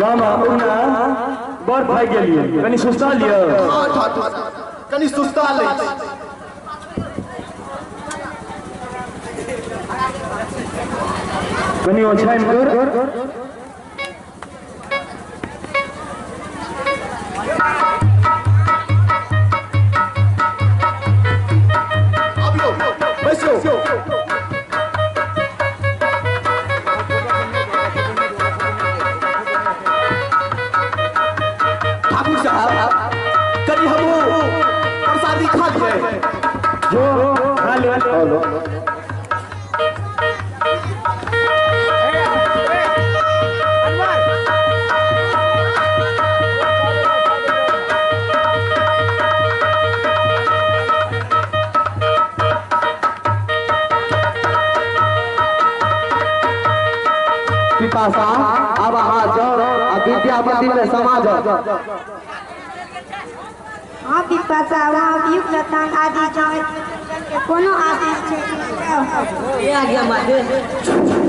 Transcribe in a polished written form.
रामा उना बर भाई गेलिए कनी सुस्ता लियो कनी सुस्ता ले कनी ओछाइन कर ठाकुर साहब कभी हम प्रसादी खा लिए जो खा ले पिपासा अब आ जाओ विद्या मंदिर में समा जाओ। हाँ पिपासा वहाँ युग लतांग आदि जाए कोनो आदेश है ये आ गया मालिक।